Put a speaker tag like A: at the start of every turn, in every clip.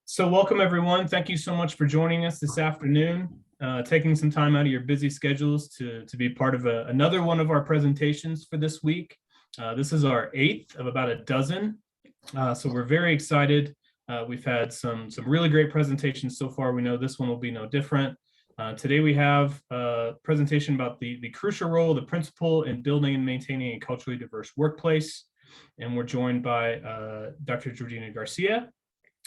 A: So welcome everyone. Thank you so much for joining us this afternoon, taking some time out of your busy schedules to be part of another one of our presentations for this week. This is our 8th of about a dozen. So we're very excited. We've had some really great presentations so far. We know this one will be no different. Today we have a presentation about the crucial role of the principal in building and maintaining a culturally diverse workplace. And we're joined by Dr. Georgina Garcia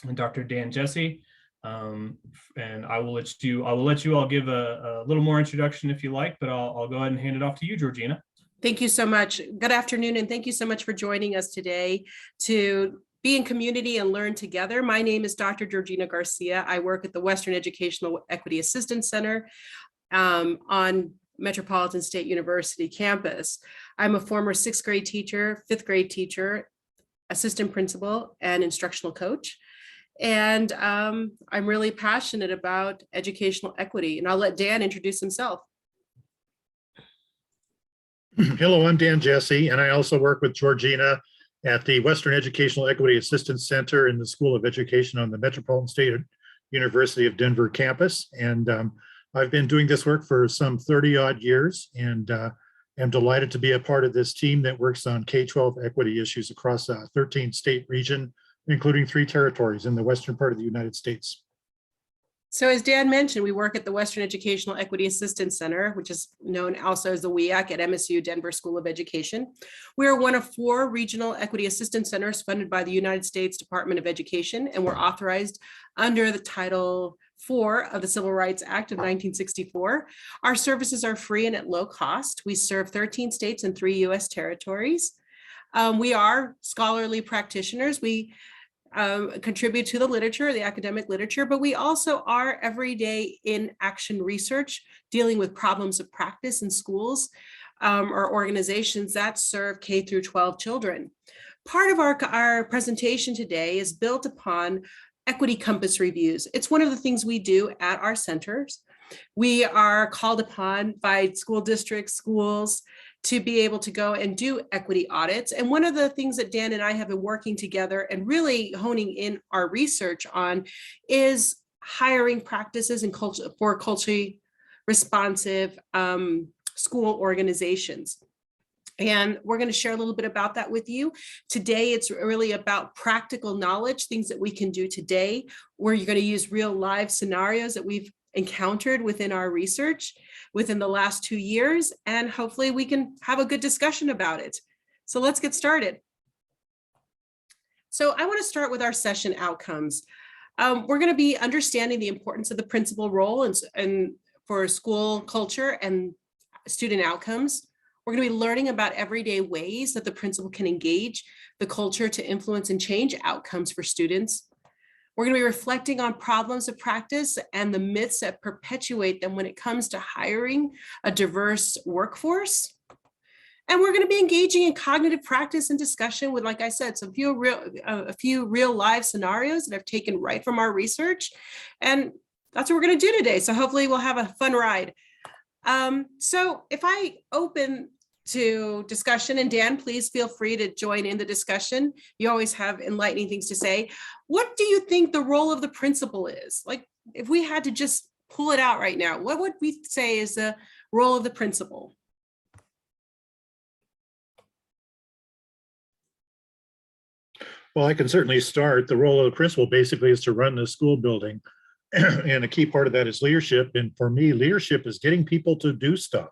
A: and Dr. Dan Jesse. And I will let you all give a little more introduction if you like, but I'll go ahead and hand it off to you, Georgina.
B: Thank you so much. Good afternoon, and thank you so much for joining us today to be in community and learn together. My name is Dr. Georgina Garcia. I work at the Western Educational Equity Assistance Center on Metropolitan State University campus. I'm a former 6th grade teacher, 5th grade teacher, assistant principal, and instructional coach. And I'm really passionate about educational equity, and I'll let Dan introduce himself.
C: Hello, I'm Dan Jesse, and I also work with Georgina at the Western Educational Equity Assistance Center in the School of Education on the Metropolitan State University of Denver campus. And I've been doing this work for some 30 odd years, and am delighted to be a part of this team that works on K-12 equity issues across a 13 state region, including 3 territories in the western part of the United States.
B: So as Dan mentioned, we work at the Western Educational Equity Assistance Center, which is known also as the WEAC at MSU Denver School of Education. We are one of 4 regional equity assistance centers funded by the United States Department of Education, and we're authorized under the Title IV of the Civil Rights Act of 1964. Our services are free and at low cost. We serve 13 states and 3 U.S. territories. We are scholarly practitioners. We contribute to the literature, the academic literature, but we also are everyday in action research, dealing with problems of practice in schools or organizations that serve K through 12 children. Part of our presentation today is built upon equity compass reviews. It's one of the things we do at our centers. We are called upon by school districts, schools, to be able to go and do equity audits. And one of the things that Dan and I have been working together and really honing in our research on is hiring practices and culture for culturally responsive school organizations. And we're going to share a little bit about that with you. Today, it's really about practical knowledge, things that we can do today, where you're going to use real live scenarios that we've encountered within our research within the last 2 years, and hopefully we can have a good discussion about it. So let's get started. So I want to start with our session outcomes. We're going to be understanding the importance of the principal role and for school culture and student outcomes. We're going to be learning about everyday ways that the principal can engage the culture to influence and change outcomes for students. We're going to be reflecting on problems of practice and the myths that perpetuate them when it comes to hiring a diverse workforce. And we're going to be engaging in cognitive practice and discussion with, like I said, a few real live scenarios that I've taken right from our research. And that's what we're going to do today. So hopefully we'll have a fun ride. So if I open to discussion, and Dan, please feel free to join in the discussion. You always have enlightening things to say. What do you think the role of the principal is? Like, if we had to just pull it out right now, what would we say is the role of the principal?
C: Well, I can certainly start. The role of the principal basically is to run the school building. And a key part of that is leadership. And for me, leadership is getting people to do stuff.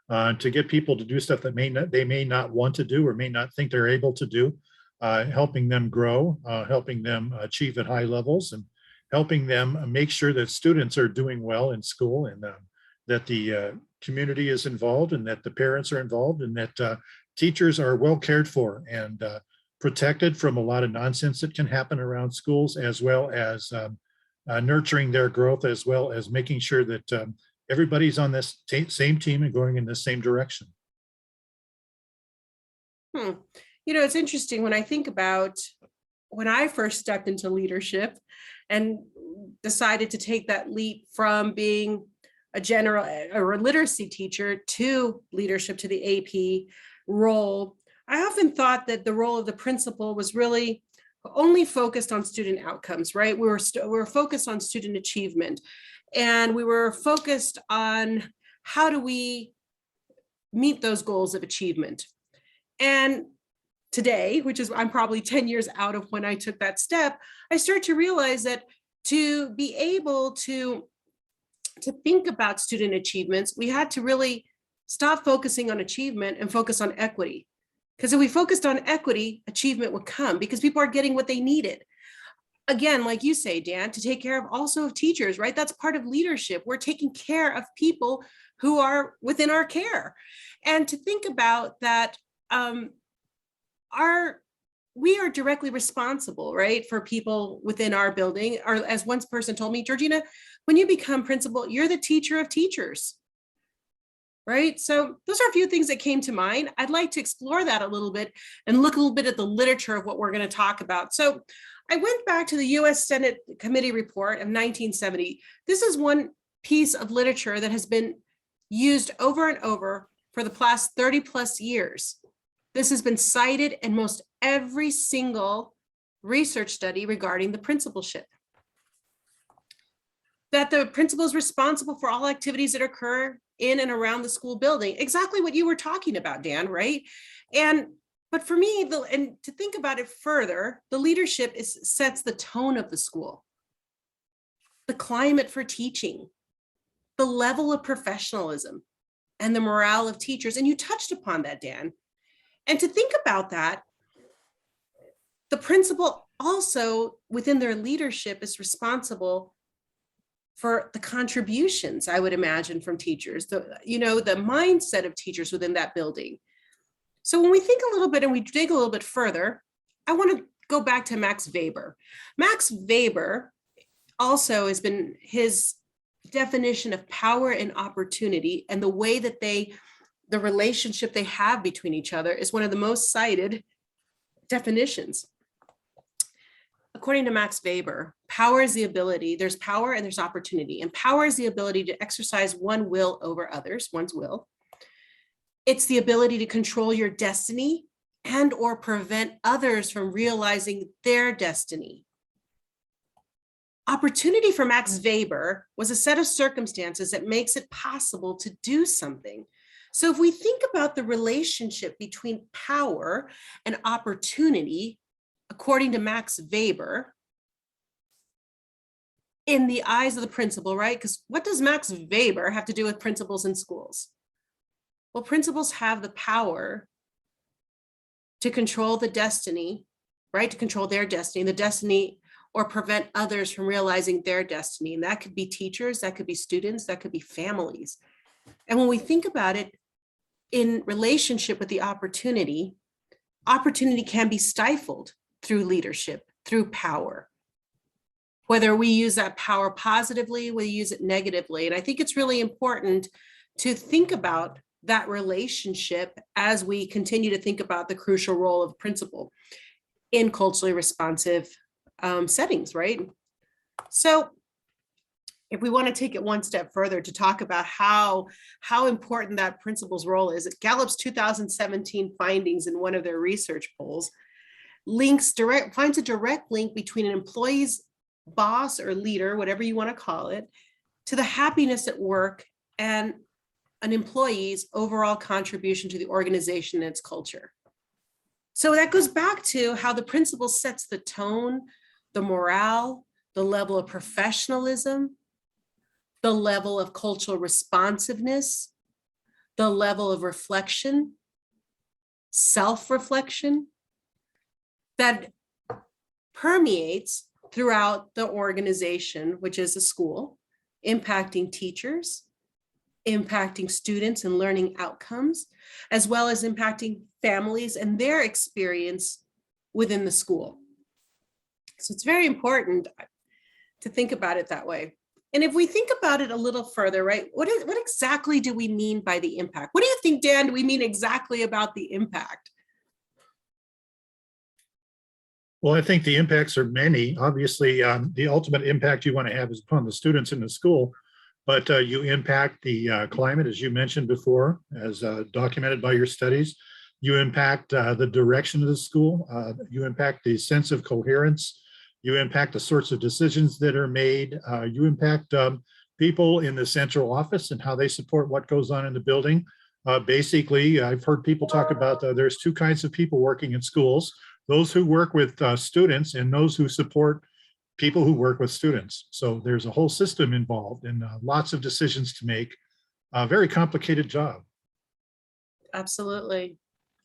C: To get people to do stuff that they may not want to do or may not think they're able to do, helping them grow, helping them achieve at high levels, and helping them make sure that students are doing well in school, and that the community is involved, and that the parents are involved, and that teachers are well cared for and protected from a lot of nonsense that can happen around schools, as well as nurturing their growth, as well as making sure that everybody's on this same team and going in the same direction.
B: You know, it's interesting when I think about when I first stepped into leadership and decided to take that leap from being a general or a literacy teacher to leadership, to the AP role. I often thought that the role of the principal was really only focused on student outcomes, right? We were focused on student achievement, and we were focused on how do we meet those goals of achievement. And today, which is I'm probably 10 years out of when I took that step, I start to realize that to be able to think about student achievements, we had to really stop focusing on achievement and focus on equity. Because if we focused on equity, achievement would come because people are getting what they needed. Again, like you say, Dan, to take care of also of teachers, right? That's part of leadership. We're taking care of people who are within our care. And to think about that, we are directly responsible, right, for people within our building. Or as one person told me, Georgina, when you become principal, you're the teacher of teachers, right? So those are a few things that came to mind. I'd like to explore that a little bit and look a little bit at the literature of what we're going to talk about. So I went back to the US Senate Committee Report of 1970. This is one piece of literature that has been used over and over for the past 30 plus years. This has been cited in most every single research study regarding the principalship. That the principal is responsible for all activities that occur in and around the school building. Exactly what you were talking about, Dan, right? But for me, and to think about it further, the leadership sets the tone of the school, the climate for teaching, the level of professionalism, and the morale of teachers. And you touched upon that, Dan. And to think about that, the principal also within their leadership is responsible for the contributions, I would imagine, from teachers, the mindset of teachers within that building. So when we think a little bit and we dig a little bit further, I want to go back to Max Weber. Max Weber also has been his definition of power and opportunity, and the way that the relationship they have between each other is one of the most cited definitions. According to Max Weber, power is the ability, there's power and there's opportunity, and power is the ability to exercise one will over others, one's will. It's the ability to control your destiny and or prevent others from realizing their destiny. Opportunity for Max Weber was a set of circumstances that makes it possible to do something. So if we think about the relationship between power and opportunity, according to Max Weber, in the eyes of the principal, right? Because what does Max Weber have to do with principals in schools? Well, principals have the power to control the destiny, right? To control their destiny, the destiny, or prevent others from realizing their destiny. And that could be teachers, that could be students, that could be families. And when we think about it in relationship with the opportunity can be stifled through leadership, through power. Whether we use that power positively, we use it negatively. And I think it's really important to think about that relationship as we continue to think about the crucial role of principal in culturally responsive settings, right? So if we want to take it one step further to talk about how important that principal's role is, Gallup's 2017 findings in one of their research polls finds a direct link between an employee's boss or leader, whatever you want to call it, to the happiness at work and an employee's overall contribution to the organization and its culture. So that goes back to how the principal sets the tone, the morale, the level of professionalism, the level of cultural responsiveness, the level of reflection, self-reflection that permeates throughout the organization, which is a school, impacting teachers, impacting students and learning outcomes, as well as impacting families and their experience within the school. So it's very important to think about it that way. And if we think about it a little further, right, what exactly do we mean by the impact? What do you think, Dan, do we mean exactly about the impact?
C: Well, I think the impacts are many. Obviously, the ultimate impact you want to have is upon the students in the school, but you impact the climate, as you mentioned before, as documented by your studies. You impact the direction of the school. You impact the sense of coherence. You impact the sorts of decisions that are made. You impact people in the central office and how they support what goes on in the building. Basically, I've heard people talk about there's two kinds of people working in schools: those who work with students and those who support people who work with students. So there's a whole system involved and lots of decisions to make. A very complicated job.
B: Absolutely.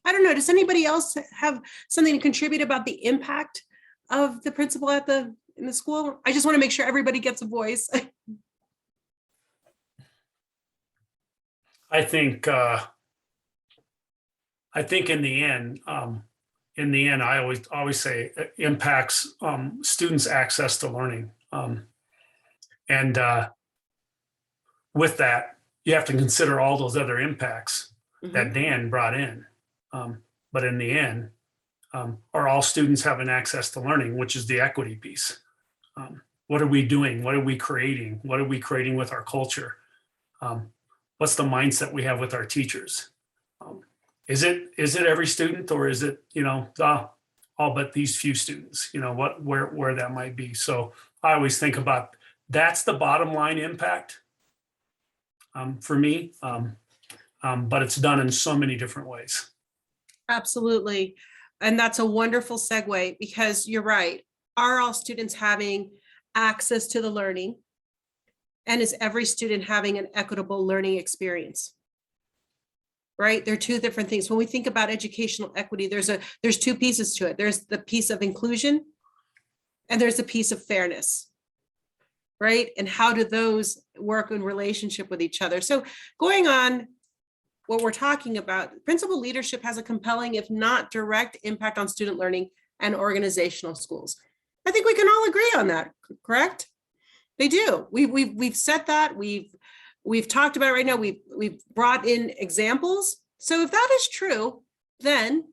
B: I don't know, does anybody else have something to contribute about the impact of the principal in the school? I just want to make sure everybody gets a voice.
D: I think in the end, I always say it impacts students' access to learning. And with that, you have to consider all those other impacts that Dan brought in. But in the end, are all students having access to learning, which is the equity piece? What are we doing? What are we creating? What are we creating with our culture? What's the mindset we have with our teachers? Is it every student, or is it, all but these few students, where that might be? So I always think about that's the bottom line impact for me. But it's done in so many different ways.
B: Absolutely. And that's a wonderful segue, because you're right. Are all students having access to the learning? And is every student having an equitable learning experience? Right? They're two different things. When we think about educational equity, there's two pieces to it. There's the piece of inclusion and there's the piece of fairness. Right? And how do those work in relationship with each other? So going on what we're talking about, principal leadership has a compelling, if not direct, impact on student learning and organizational schools. I think we can all agree on that, correct? They do. We've said that. We've talked about it right now. We've brought in examples. So if that is true, then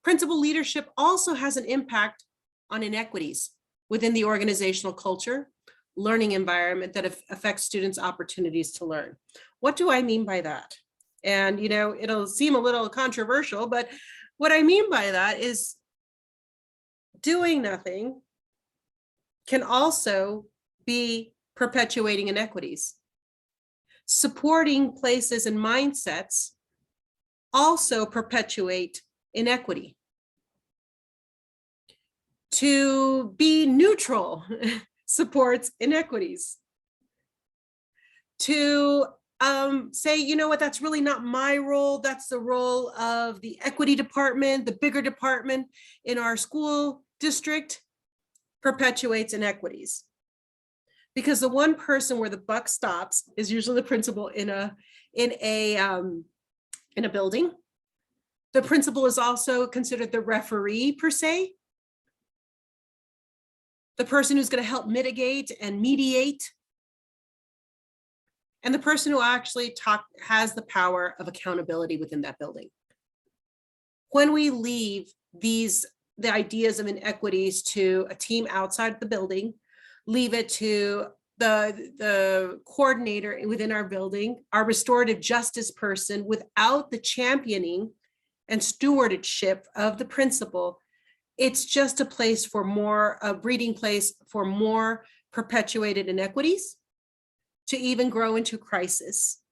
B: principal leadership also has an impact on inequities within the organizational culture, learning environment that affects students' opportunities to learn. What do I mean by that? And, it'll seem a little controversial, but what I mean by that is doing nothing can also be perpetuating inequities. Supporting places and mindsets also perpetuate inequity. To be neutral supports inequities. To say, you know what, that's really not my role. That's the role of the equity department, the bigger department in our school district, perpetuates inequities. Because the one person where the buck stops is usually the principal in a building. The principal is also considered the referee per se. The person who's going to help mitigate and mediate. And the person who actually has the power of accountability within that building. When we leave the ideas of inequities to a team outside the building, leave it to the coordinator within our building, our restorative justice person, without the championing and stewardship of the principal, it's just a place for a breeding place for more perpetuated inequities, to even grow into crisis.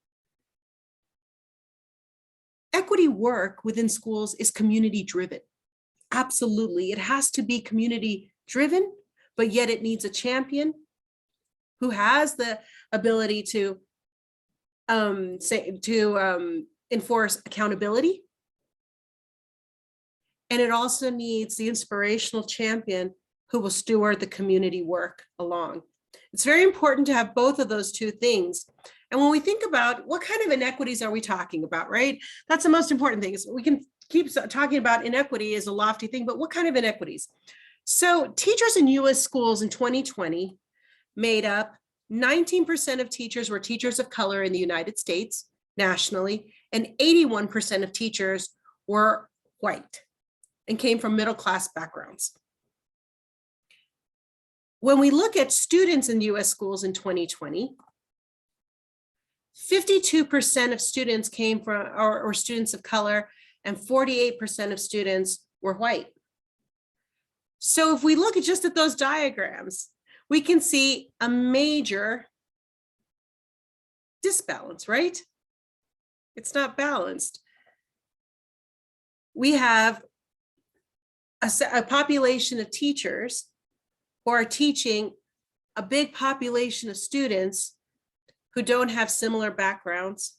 B: Equity work within schools is community driven. Absolutely, it has to be community driven, but yet it needs a champion who has the ability to enforce accountability. And it also needs the inspirational champion who will steward the community work along. It's very important to have both of those two things. And when we think about what kind of inequities are we talking about, right? That's the most important thing. Is we can keep talking about inequity as a lofty thing, but what kind of inequities? So teachers in US schools in 2020 made up 19% of teachers were teachers of color in the United States nationally, and 81% of teachers were white and came from middle-class backgrounds. When we look at students in US schools in 2020, 52% of students came from, or students of color, and 48% of students were white. So if we look at just at those diagrams, we can see a major disbalance, right? It's not balanced. We have a population of teachers who are teaching a big population of students who don't have similar backgrounds,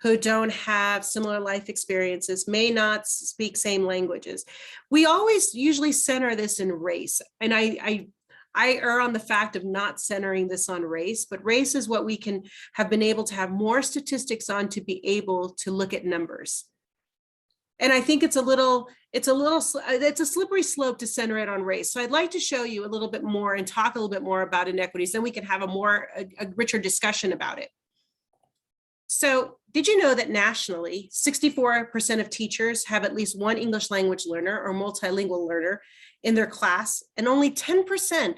B: who don't have similar life experiences, may not speak same languages. We always usually center this in race. And I err on the fact of not centering this on race, but race is what we can have been able to have more statistics on to be able to look at numbers. And I think it's a slippery slope to center it on race. So I'd like to show you a little bit more and talk a little bit more about inequities. Then we can have a richer discussion about it. So did you know that nationally, 64% of teachers have at least one English language learner or multilingual learner in their class, and only 10%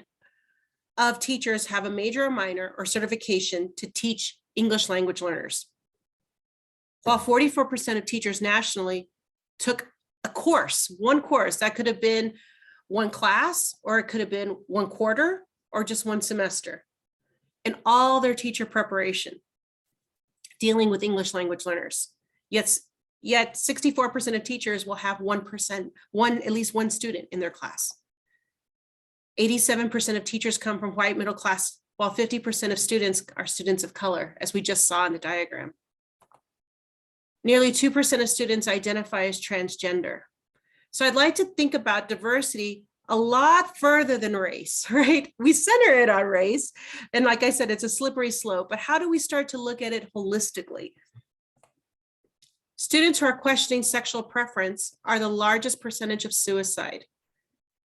B: of teachers have a major or minor or certification to teach English language learners, while 44% of teachers nationally took a course, one course. That could have been one class, or it could have been one quarter, or just one semester, and all their teacher preparation dealing with English language learners. Yet 64% of teachers will have at least one student in their class. 87% of teachers come from white middle class, while 50% of students are students of color, as we just saw in the diagram. Nearly 2% of students identify as transgender. So I'd like to think about diversity a lot further than race, right? We center it on race. And like I said, it's a slippery slope, but how do we start to look at it holistically? Students who are questioning sexual preference are the largest percentage of suicide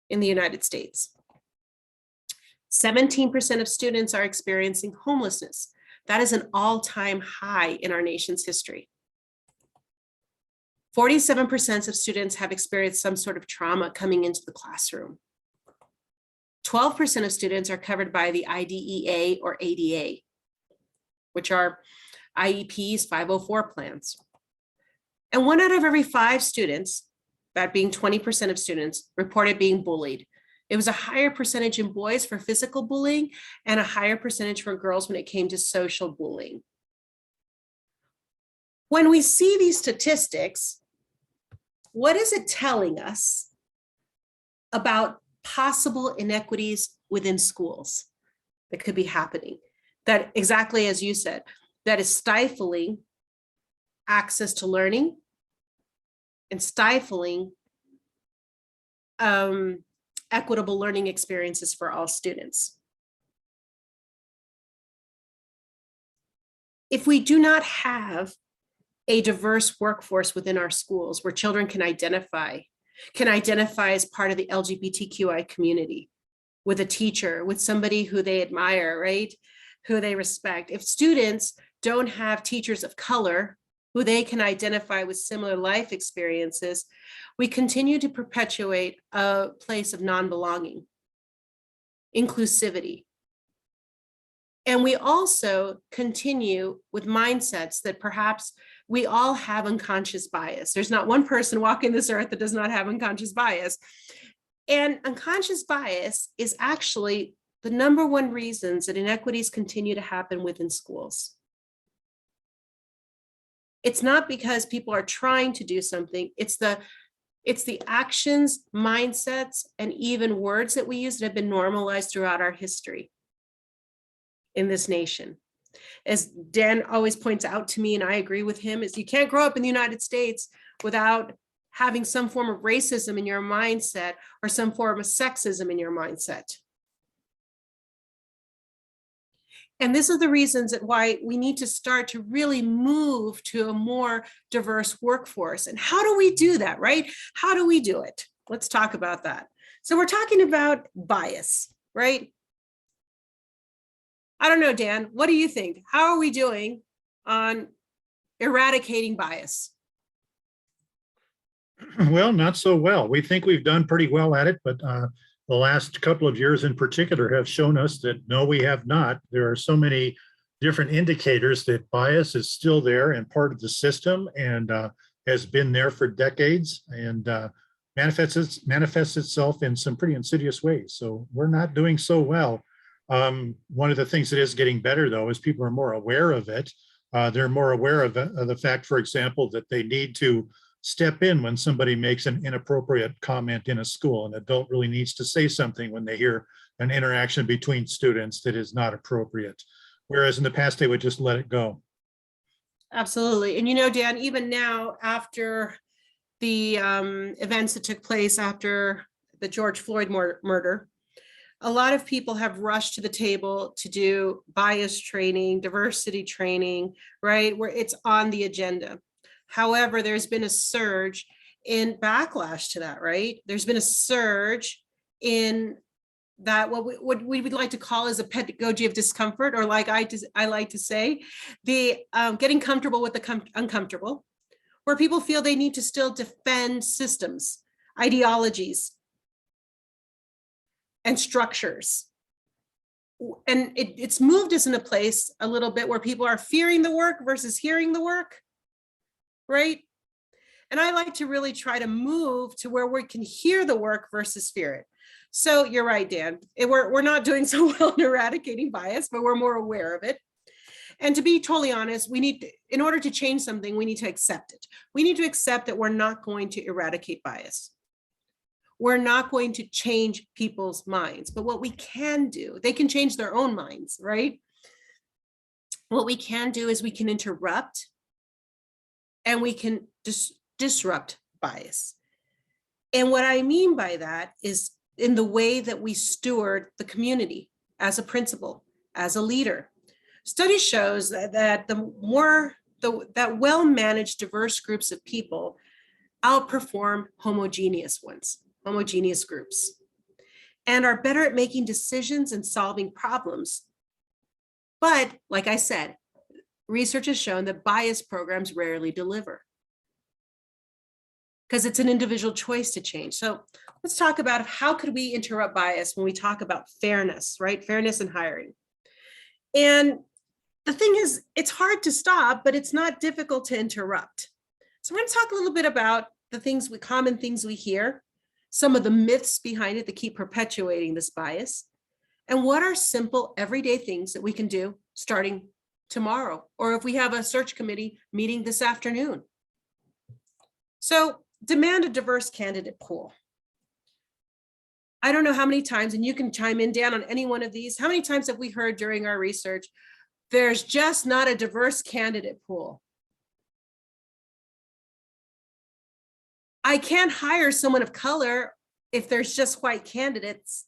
B: in the United States. 17% of students are experiencing homelessness. That is an all-time high in our nation's history. 47% of students have experienced some sort of trauma coming into the classroom. 12% of students are covered by the IDEA or ADA, which are IEPs 504 plans. And 1 out of every 5 students, that being 20% of students, reported being bullied. It was a higher percentage in boys for physical bullying and a higher percentage for girls when it came to social bullying. When we see these statistics, what is it telling us about possible inequities within schools that could be happening? That, exactly as you said, that is stifling access to learning and stifling equitable learning experiences for all students. If we do not have a diverse workforce within our schools where children can identify as part of the LGBTQI community, with a teacher, with somebody who they admire, right? Who they respect. If students don't have teachers of color who they can identify with similar life experiences, we continue to perpetuate a place of non-belonging, inclusivity. And we also continue with mindsets that perhaps we all have unconscious bias. There's not one person walking this earth that does not have unconscious bias. And unconscious bias is actually the #1 reasons that inequities continue to happen within schools. It's not because people are trying to do something. It's the actions, mindsets, and even words that we use that have been normalized throughout our history in this nation. As Dan always points out to me, and I agree with him, is you can't grow up in the United States without having some form of racism in your mindset or some form of sexism in your mindset. And this is the reasons that why we need to start to really move to a more diverse workforce. And how do we do that, right? How do we do it? Let's talk about that. So we're talking about bias, right? I don't know, Dan, what do you think? How are we doing on eradicating bias?
C: Well, not so well. We think we've done pretty well at it, but the last couple of years in particular have shown us that no, we have not. There are so many different indicators that bias is still there and part of the system. And has been there for decades and manifests itself in some pretty insidious ways. So we're not doing so well. One of the things that is getting better, though, is people are more aware of it. They're more aware of the fact, for example, that they need to step in when somebody makes an inappropriate comment in a school. An adult really needs to say something when they hear an interaction between students that is not appropriate. Whereas in the past, they would just let it go.
B: Absolutely. And you know, Dan, even now, after the events that took place after the George Floyd murder, a lot of people have rushed to the table to do bias training, diversity training, right? Where it's on the agenda. However, there's been a surge in backlash to that, right? There's been a surge in that what we would like to call as a pedagogy of discomfort, or like I like to say, the getting comfortable with the uncomfortable, where people feel they need to still defend systems, ideologies, and structures. And it's moved us in a place a little bit where people are fearing the work versus hearing the work, right? And I like to really try to move to where we can hear the work versus fear it. So you're right, Dan. We're not doing so well in eradicating bias, but we're more aware of it. And to be totally honest, in order to change something, we need to accept it. We need to accept that we're not going to eradicate bias. We're not going to change people's minds, but what we can do, they can change their own minds, right? What we can do is we can interrupt and we can disrupt bias. And what I mean by that is in the way that we steward the community as a principal, as a leader. Study shows that that well-managed diverse groups of people outperform homogeneous groups, and are better at making decisions and solving problems. But like I said, research has shown that bias programs rarely deliver because it's an individual choice to change. So let's talk about how could we interrupt bias when we talk about fairness, right? Fairness in hiring. And the thing is, it's hard to stop, but it's not difficult to interrupt. So we're going to talk a little bit about the common things we hear, some of the myths behind it that keep perpetuating this bias, and what are simple everyday things that we can do starting tomorrow, or if we have a search committee meeting this afternoon. So demand a diverse candidate pool. I don't know how many times, and you can chime in, Dan, on any one of these, how many times have we heard during our research, there's just not a diverse candidate pool. I can't hire someone of color if there's just white candidates.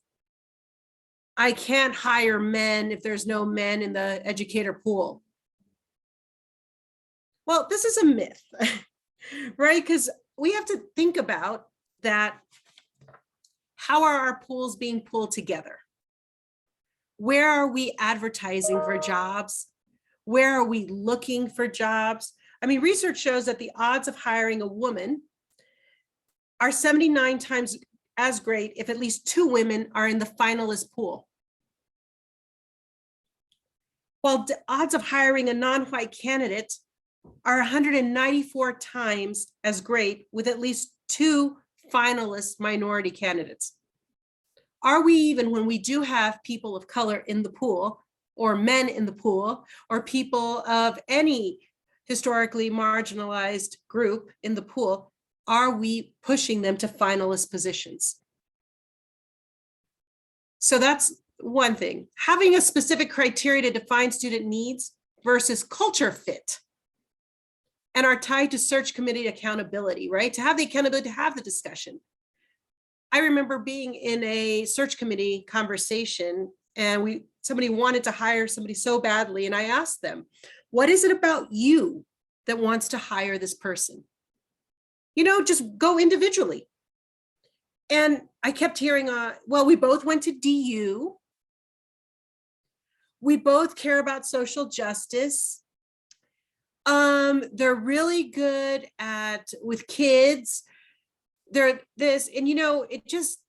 B: I can't hire men if there's no men in the educator pool. Well, this is a myth, right? Because we have to think about that. How are our pools being pulled together? Where are we advertising for jobs? Where are we looking for jobs? I mean, research shows that the odds of hiring a woman are 79 times as great if at least 2 women are in the finalist pool. While the odds of hiring a non-white candidate are 194 times as great with at least 2 finalist minority candidates. Are we even, when we do have people of color in the pool, or men in the pool, or people of any historically marginalized group in the pool, are we pushing them to finalist positions? So that's one thing. Having a specific criteria to define student needs versus culture fit, and are tied to search committee accountability, right? To have the accountability to have the discussion. I remember being in a search committee conversation and somebody wanted to hire somebody so badly. And I asked them, what is it about you that wants to hire this person? You know, just go individually. And I kept hearing, well, we both went to DU. We both care about social justice. They're really good with kids. They're this, and you know, it just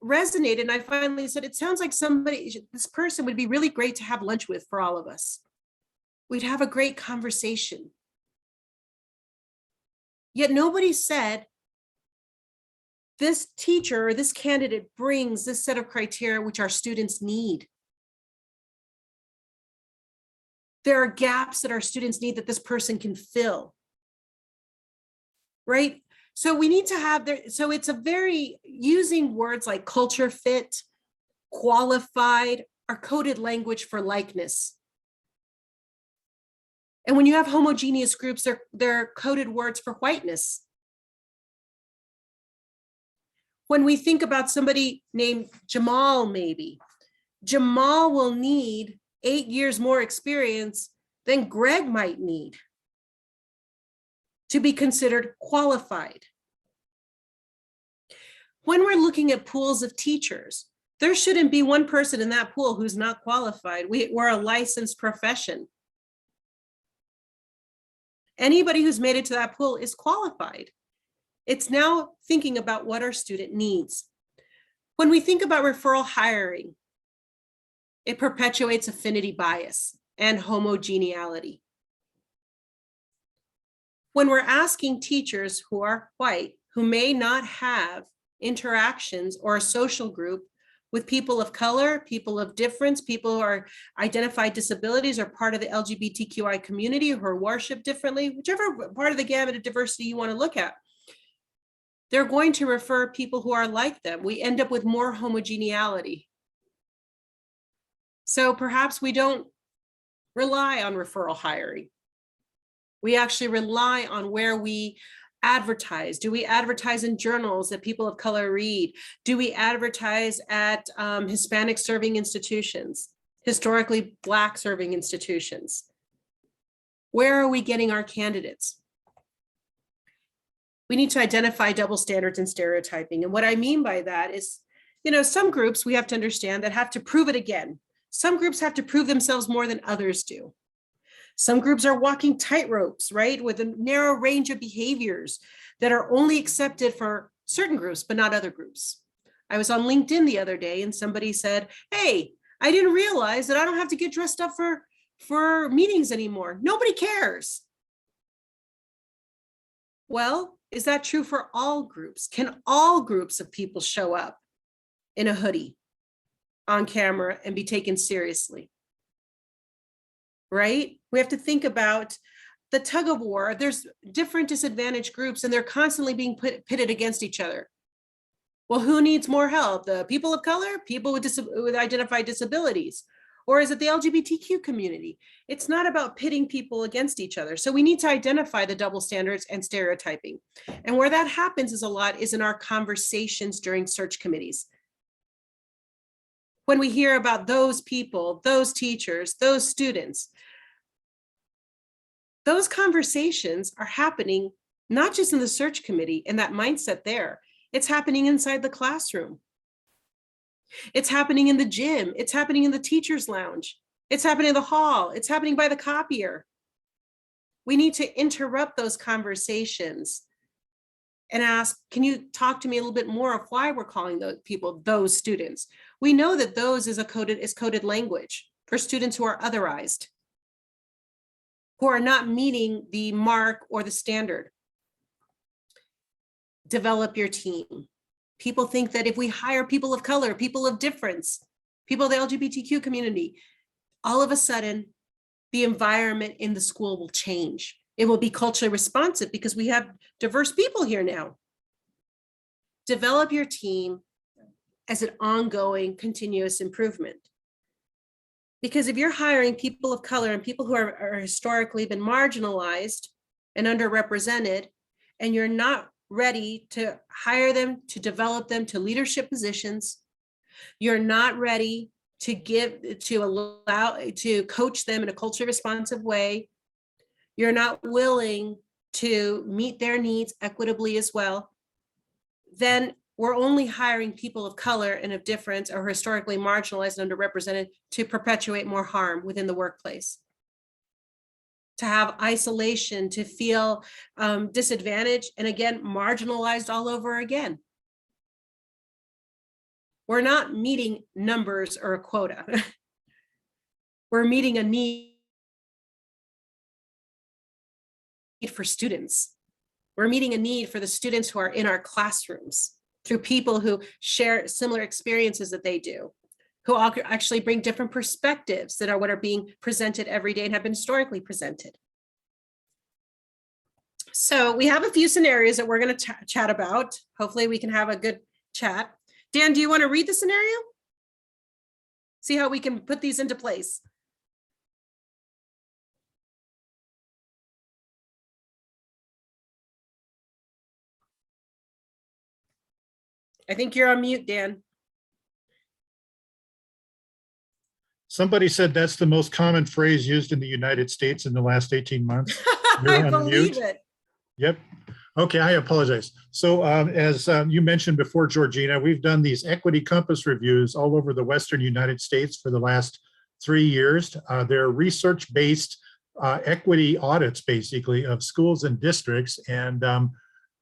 B: resonated. And I finally said, it sounds like this person would be really great to have lunch with for all of us. We'd have a great conversation. Yet nobody said this teacher or this candidate brings this set of criteria which our students need. There are gaps that our students need that this person can fill. Right? So we need to have there. So it's a very, using words like culture fit, qualified, are coded language for likeness. And when you have homogeneous groups, they're coded words for whiteness. When we think about somebody named Jamal, maybe, Jamal will need 8 years more experience than Greg might need to be considered qualified. When we're looking at pools of teachers, there shouldn't be one person in that pool who's not qualified. We're a licensed profession. Anybody who's made it to that pool is qualified. It's now thinking about what our student needs. When we think about referral hiring, it perpetuates affinity bias and homogeneity. When we're asking teachers who are white, who may not have interactions or a social group with people of color, people of difference, people who are identified disabilities or part of the LGBTQI community who are worshiped differently, whichever part of the gamut of diversity you want to look at, they're going to refer people who are like them. We end up with more homogeneity. So perhaps we don't rely on referral hiring. We actually rely on where we advertise. Do we advertise in journals that people of color read? Do we advertise at Hispanic serving institutions, historically Black serving institutions? Where are we getting our candidates? We need to identify double standards and stereotyping. And what I mean by that is, some groups we have to understand that have to prove it again. Some groups have to prove themselves more than others do. Some groups are walking tightropes, right, with a narrow range of behaviors that are only accepted for certain groups, but not other groups. I was on LinkedIn the other day and somebody said, hey, I didn't realize that I don't have to get dressed up for meetings anymore. Nobody cares. Well, is that true for all groups? Can all groups of people show up in a hoodie on camera and be taken seriously? Right? We have to think about the tug of war. There's different disadvantaged groups and they're constantly being pitted against each other. Well, who needs more help? The people of color, people with identified disabilities, or is it the LGBTQ community? It's not about pitting people against each other. So we need to identify the double standards and stereotyping. And where that happens is a lot is in our conversations during search committees. When we hear about those people, those teachers, those students, those conversations are happening not just in the search committee and that mindset there. It's happening inside the classroom. It's happening in the gym. It's happening in the teacher's lounge. It's happening in the hall. It's happening by the copier. We need to interrupt those conversations and ask, can you talk to me a little bit more of why we're calling those people, those students? We know that those is coded language for students who are otherized, who are not meeting the mark or the standard. Develop your team. People think that if we hire people of color, people of difference, people of the LGBTQ community, all of a sudden, the environment in the school will change. It will be culturally responsive because we have diverse people here now. Develop your team as an ongoing, continuous improvement. Because if you're hiring people of color and people who are historically been marginalized and underrepresented, and you're not ready to hire them, to develop them to leadership positions, you're not ready to coach them in a culturally responsive way, you're not willing to meet their needs equitably as well, then we're only hiring people of color and of difference or historically marginalized and underrepresented to perpetuate more harm within the workplace, to have isolation, to feel disadvantaged, and again, marginalized all over again. We're not meeting numbers or a quota. We're meeting a need for students. We're meeting a need for the students who are in our classrooms through people who share similar experiences that they do, who actually bring different perspectives that are what are being presented every day and have been historically presented. So we have a few scenarios that we're going to chat about. Hopefully we can have a good chat. Dan, do you want to read the scenario? See how we can put these into place. I think you're on mute, Dan.
C: Somebody said that's the most common phrase used in the United States in the last 18 months. You're
B: I
C: on
B: believe
C: mute.
B: it.
C: Yep. Okay, I apologize. So as you mentioned before, Georgina, we've done these equity compass reviews all over the Western United States for the last 3 years. They're research-based equity audits, basically, of schools and districts. And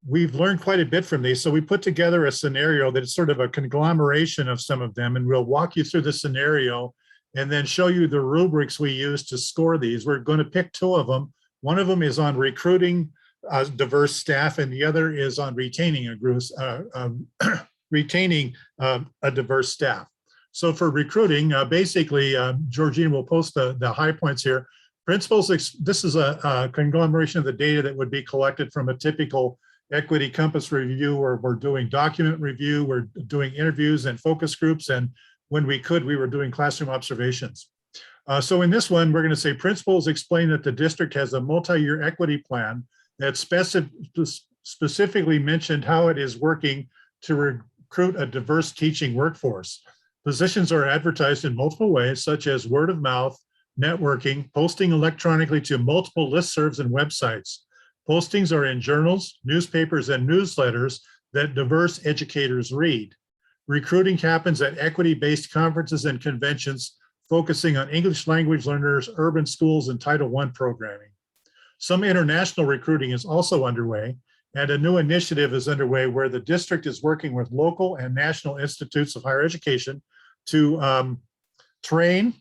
C: we've learned quite a bit from these. So we put together a scenario that's sort of a conglomeration of some of them, and we'll walk you through the scenario and then show you the rubrics we use to score these. We're going to pick 2 of them. One of them is on recruiting diverse staff, and the other is on retaining a diverse staff. So for recruiting, basically, Georgina will post the high points here. Principals, this is a conglomeration of the data that would be collected from a typical equity compass review, where we're doing document review, we're doing interviews and focus groups, and when we could, we were doing classroom observations. So in this one, we're going to say principals explain that the district has a multi-year equity plan that specifically mentioned how it is working to recruit a diverse teaching workforce. Positions are advertised in multiple ways, such as word of mouth, networking, posting electronically to multiple listservs and websites. Postings are in journals, newspapers, and newsletters that diverse educators read. Recruiting happens at equity-based conferences and conventions, focusing on English language learners, urban schools, and Title I programming. Some international recruiting is also underway, and a new initiative is underway where the district is working with local and national institutes of higher education to train,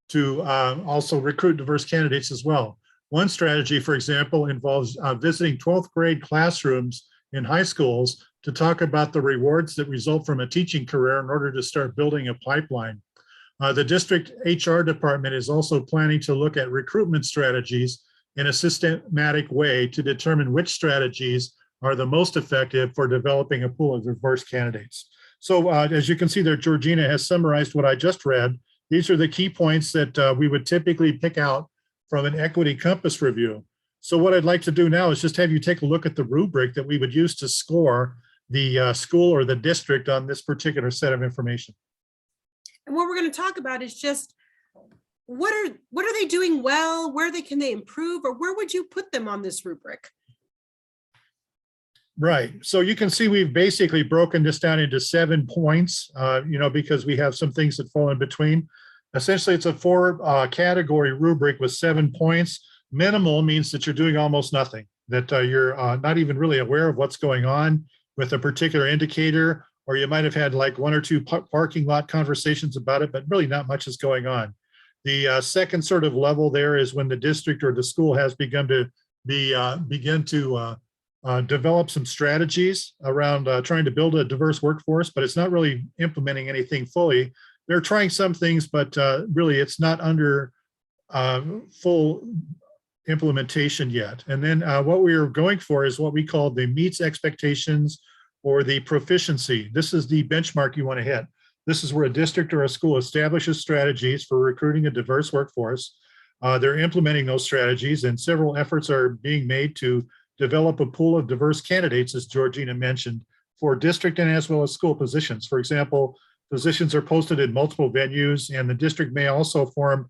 C: to also recruit diverse candidates as well. One strategy, for example, involves visiting 12th grade classrooms in high schools to talk about the rewards that result from a teaching career in order to start building a pipeline. The district HR department is also planning to look at recruitment strategies in a systematic way to determine which strategies are the most effective for developing a pool of diverse candidates. So as you can see there, Georgina has summarized what I just read. These are the key points that we would typically pick out from an equity compass review. So what I'd like to do now is just have you take a look at the rubric that we would use to score the school or the district on this particular set of information.
B: And what we're going to talk about is just what are they doing well? Where can they improve, or where would you put them on this rubric?
C: Right. So you can see we've basically broken this down into 7 points, because we have some things that fall in between. Essentially, it's a 4 category rubric with 7 points. Minimal means that you're doing almost nothing, that you're not even really aware of what's going on with a particular indicator, or you might have had like 1 or 2 parking lot conversations about it, but really not much is going on. The second sort of level there is when the district or the school has begin to develop some strategies around trying to build a diverse workforce, but it's not really implementing anything fully. They're trying some things, but really it's not under full implementation yet. And then what we are going for is what we call the meets expectations or the proficiency. This is the benchmark you want to hit. This is where a district or a school establishes strategies for recruiting a diverse workforce. They're implementing those strategies, and several efforts are being made to develop a pool of diverse candidates, as Georgina mentioned, for district and as well as school positions. For example, positions are posted in multiple venues, and the district may also form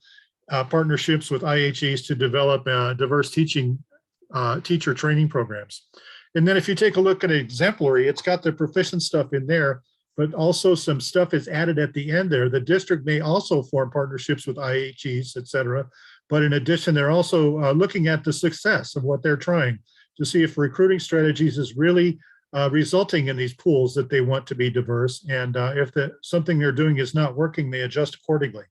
C: partnerships with IHEs to develop diverse teacher training programs. And then if you take a look at exemplary, it's got the proficient stuff in there, but also some stuff is added at the end there. The district may also form partnerships with IHEs, et cetera. But in addition, they're also looking at the success of what they're trying to see if recruiting strategies is really resulting in these pools that they want to be diverse. And if something they're doing is not working, they adjust accordingly.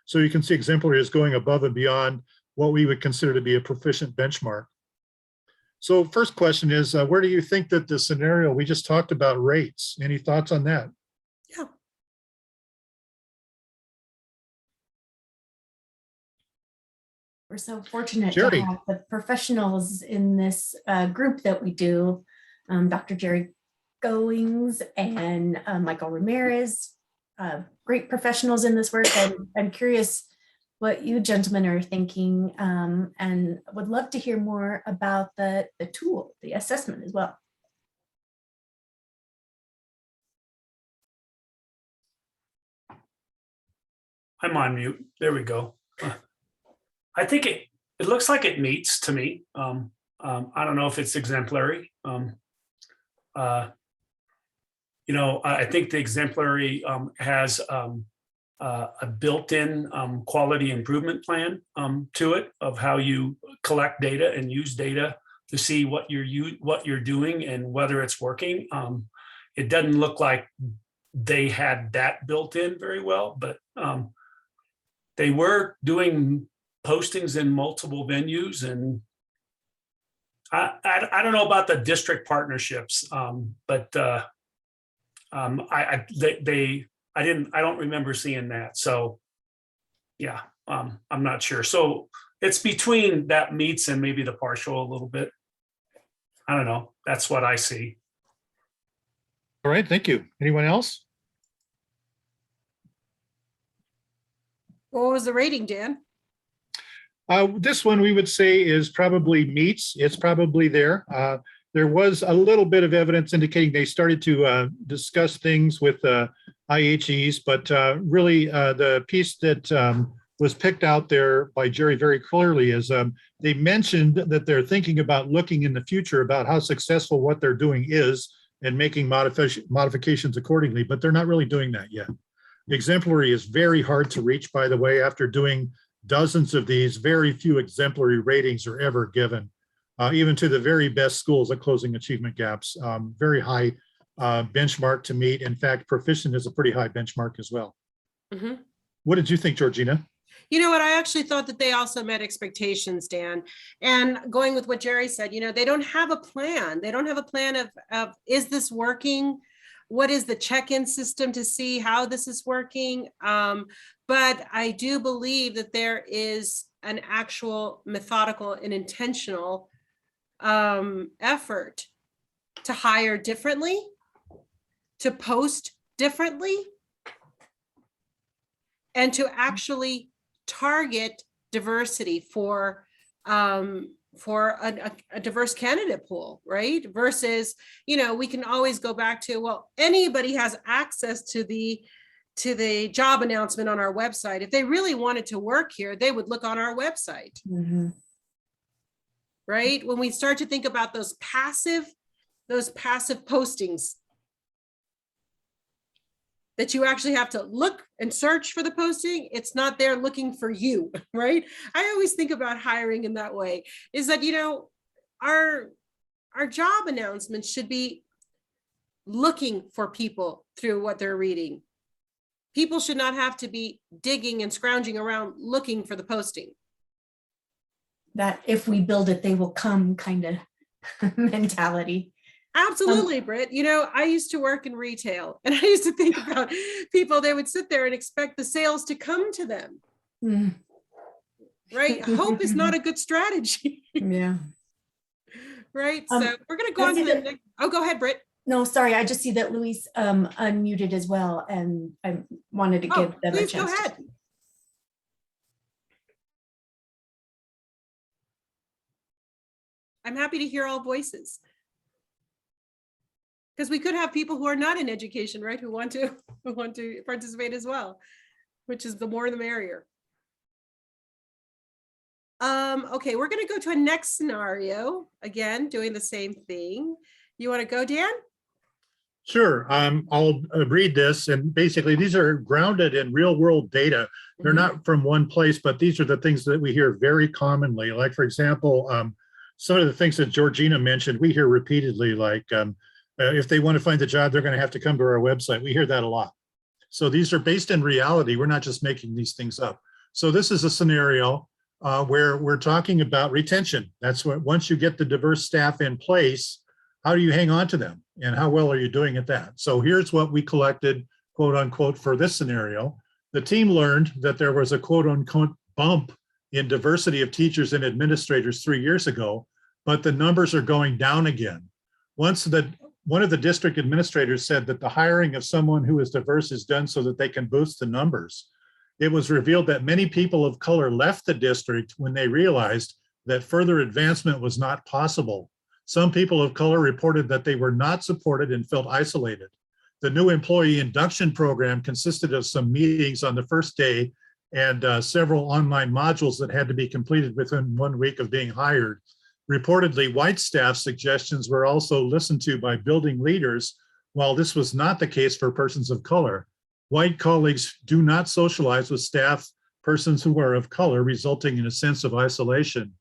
C: So you can see exemplary is going above and beyond what we would consider to be a proficient benchmark. So first question is, where do you think that the scenario we just talked about rates? Any thoughts on that?
B: Yeah.
E: We're so fortunate
C: Jerry.
E: to have the professionals in this group that we do, Dr. Jerry Goings and Michael Ramirez, great professionals in this work. And I'm curious what you gentlemen are thinking, and would love to hear more about the tool, the assessment as well.
D: I'm on mute. There we go. I think it looks like it meets to me. I don't know if it's exemplary. You know, I think the exemplary has a built-in quality improvement plan to it of how you collect data and use data to see what you're doing and whether it's working. It doesn't look like they had that built in very well, but they were doing postings in multiple venues, and I don't know about the district partnerships, but I don't remember seeing that. So yeah, I'm not sure. So it's between that meets and maybe the partial a little bit. I don't know. That's what I see.
C: All right, thank you. Anyone else?
B: What was the rating, Dan?
C: This one we would say is probably meets. It's probably there. There was a little bit of evidence indicating they started to discuss things with IHEs, but really the piece that was picked out there by Jerry very clearly is they mentioned that they're thinking about looking in the future about how successful what they're doing is and making modifications accordingly, but they're not really doing that yet. Exemplary is very hard to reach, by the way. After doing dozens of these, very few exemplary ratings are ever given, even to the very best schools at closing achievement gaps. Very high benchmark to meet. In fact, proficient is a pretty high benchmark as well.
B: Mm-hmm.
C: What did you think, Georgina?
B: You know what? I actually thought that they also met expectations, Dan. And going with what Jerry said, you know, they don't have a plan. They don't have a plan of is this working? What is the check-in system to see how this is working? But I do believe that there is an actual methodical and intentional effort to hire differently, to post differently, and to actually target diversity for a diverse candidate pool, right? Versus, you know, we can always go back to, well, anybody has access to the job announcement on our website. If they really wanted to work here, they would look on our website.
E: Mm-hmm.
B: Right? When we start to think about those passive postings that you actually have to look and search for the posting, it's not there looking for you, right? I always think about hiring in that way, is that, you know, our job announcements should be looking for people through what they're reading. People should not have to be digging and scrounging around looking for the posting.
E: That if we build it, they will come kind of mentality.
B: Absolutely, Britt. You know, I used to work in retail, and I used to think about people, they would sit there and expect the sales to come to them.
E: Mm.
B: Right? Hope is not a good strategy.
E: Yeah.
B: Right? So we're going to go on to the next. Oh, go ahead, Britt.
E: No, sorry. I just see that Luis unmuted as well, and I wanted to give them a
B: please
E: chance.
B: Go ahead. I'm happy to hear all voices. Because we could have people who are not in education, right, who want to participate as well, which is the more the merrier. Okay, we're going to go to a next scenario. Again, doing the same thing. You want to go, Dan?
C: Sure. I'll read this, and basically these are grounded in real world data. They're not from one place, but these are the things that we hear very commonly. Like, for example, some of the things that Georgina mentioned, we hear repeatedly, like if they want to find a job, they're going to have to come to our website. We hear that a lot. So these are based in reality. We're not just making these things up. So this is a scenario where we're talking about retention. That's what, once you get the diverse staff in place, how do you hang on to them? And how well are you doing at that? So here's what we collected, quote unquote, for this scenario. The team learned that there was a quote unquote bump in diversity of teachers and administrators 3 years ago, but the numbers are going down again. One of the district administrators said that the hiring of someone who is diverse is done so that they can boost the numbers. It was revealed that many people of color left the district when they realized that further advancement was not possible. Some people of color reported that they were not supported and felt isolated. The new employee induction program consisted of some meetings on the first day and several online modules that had to be completed within 1 week of being hired. Reportedly, white staff suggestions were also listened to by building leaders, while this was not the case for persons of color. White colleagues do not socialize with staff persons who are of color, resulting in a sense of isolation.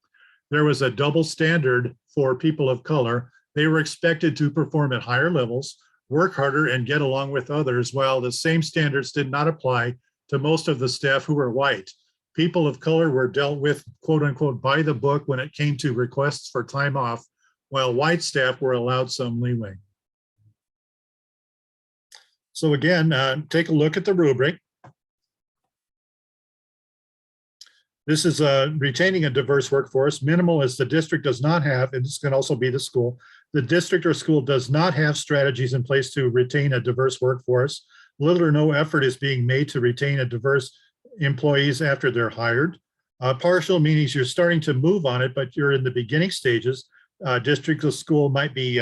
C: There was a double standard for people of color. They were expected to perform at higher levels, work harder, and get along with others, while the same standards did not apply to most of the staff who were white. People of color were dealt with, quote unquote, by the book when it came to requests for time off, while white staff were allowed some leeway. So again, take a look at the rubric. This is retaining a diverse workforce. Minimal as the district does not have, and this can also be the school. The district or school does not have strategies in place to retain a diverse workforce. Little or no effort is being made to retain a diverse employees after they're hired. Partial means you're starting to move on it, but you're in the beginning stages. District or school might be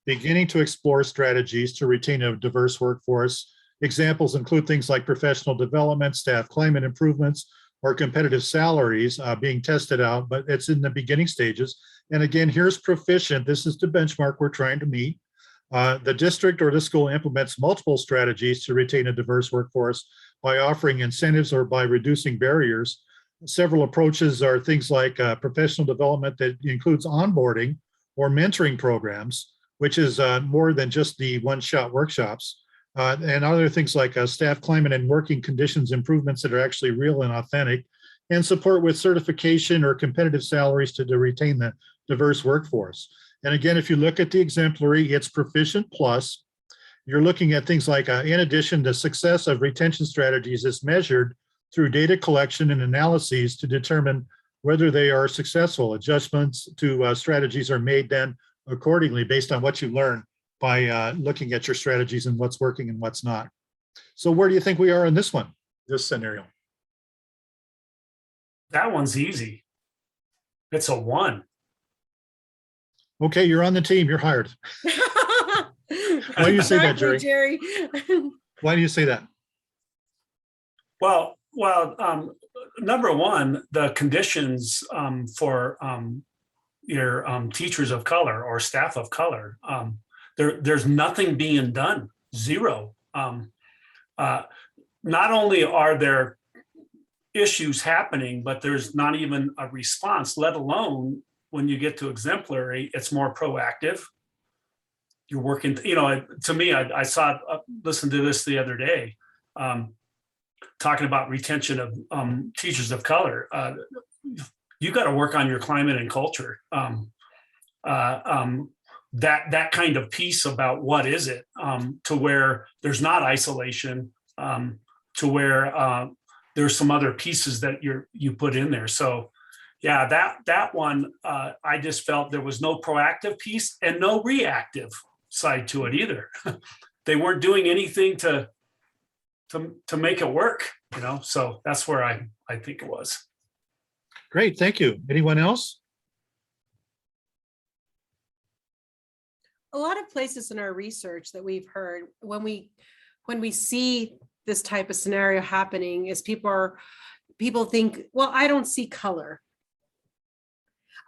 C: beginning to explore strategies to retain a diverse workforce. Examples include things like professional development, staff climate improvements, or competitive salaries being tested out, but it's in the beginning stages. And again, here's proficient. This is the benchmark we're trying to meet. The district or the school implements multiple strategies to retain a diverse workforce by offering incentives or by reducing barriers. Several approaches are things like professional development that includes onboarding or mentoring programs, which is more than just the one-shot workshops, and other things like staff climate and working conditions improvements that are actually real and authentic, and support with certification or competitive salaries to retain the diverse workforce. And again, if you look at the exemplary, it's proficient plus. You're looking at things like, in addition, the success of retention strategies is measured through data collection and analyses to determine whether they are successful. Adjustments to strategies are made then accordingly based on what you learn by looking at your strategies and what's working and what's not. So where do you think we are in this one, this scenario?
D: That one's easy. It's a 1.
C: Okay, you're on the team, you're hired. Why do you say that, Jerry? Why do you say that?
D: Well, number one, the conditions for your teachers of color or staff of color, there's nothing being done, zero. Not only are there issues happening, but there's not even a response, let alone when you get to exemplary, it's more proactive. You're working, to me, I saw, listened to this the other day, talking about retention of teachers of color. You got to work on your climate and culture. That kind of piece about what is it, to where there's not isolation, to where there's some other pieces that you put in there. So yeah, that one, I just felt there was no proactive piece and no reactive side to it either. They weren't doing anything to make it work, so that's where I think it was.
C: Great, thank you. Anyone else?
B: A lot of places in our research that we've heard, when we see this type of scenario happening, is people think, well, I don't see color.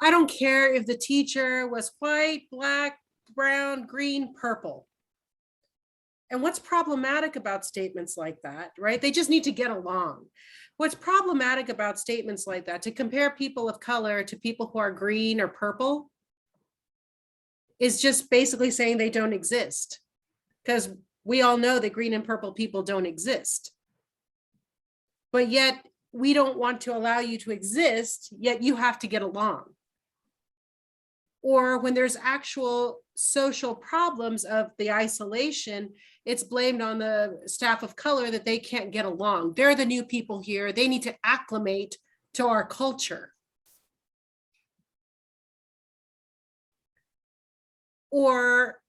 B: I don't care if the teacher was white, black, brown, green, purple. And what's problematic about statements like that, right? They just need to get along. What's problematic about statements like that, to compare people of color to people who are green or purple, is just basically saying they don't exist, because we all know that green and purple people don't exist. But yet we don't want to allow you to exist, yet you have to get along. Or when there's actual social problems of the isolation, it's blamed on the staff of color that they can't get along. They're the new people here. They need to acclimate to our culture. Or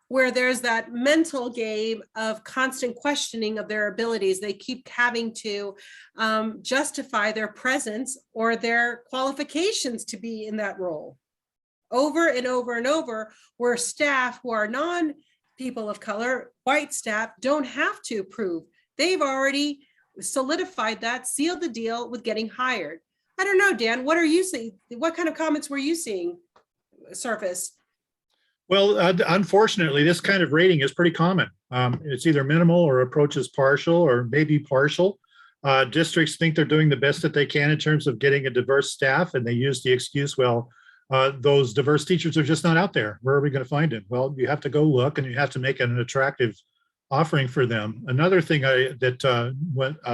B: where there's that mental game of constant questioning of their abilities. They keep having to justify their presence or their qualifications to be in that role. Over and over and over, where staff who are non-people of color, white staff, don't have to prove. They've already solidified that, sealed the deal with getting hired. I don't know, Dan, what are you seeing? What kind of comments were you seeing surface?
C: Well, unfortunately, this kind of rating is pretty common. It's either minimal or approaches partial or maybe partial. Districts think they're doing the best that they can in terms of getting a diverse staff, and they use the excuse, well, those diverse teachers are just not out there. Where are we going to find them? Well, you have to go look, and you have to make an attractive offering for them. Another thing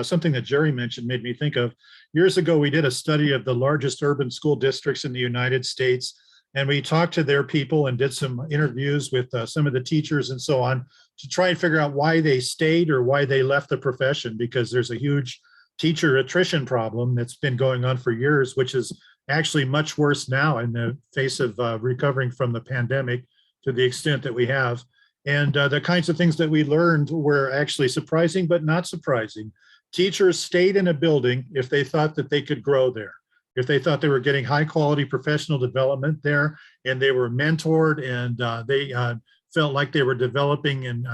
C: something that Jerry mentioned made me think of, years ago, we did a study of the largest urban school districts in the United States. And we talked to their people and did some interviews with some of the teachers and so on to try and figure out why they stayed or why they left the profession, because there's a huge teacher attrition problem that's been going on for years, which is actually much worse now in the face of recovering from the pandemic to the extent that we have. And the kinds of things that we learned were actually surprising, but not surprising. Teachers stayed in a building if they thought that they could grow there, if they thought they were getting high quality professional development there, and they were mentored, and they felt like they were developing and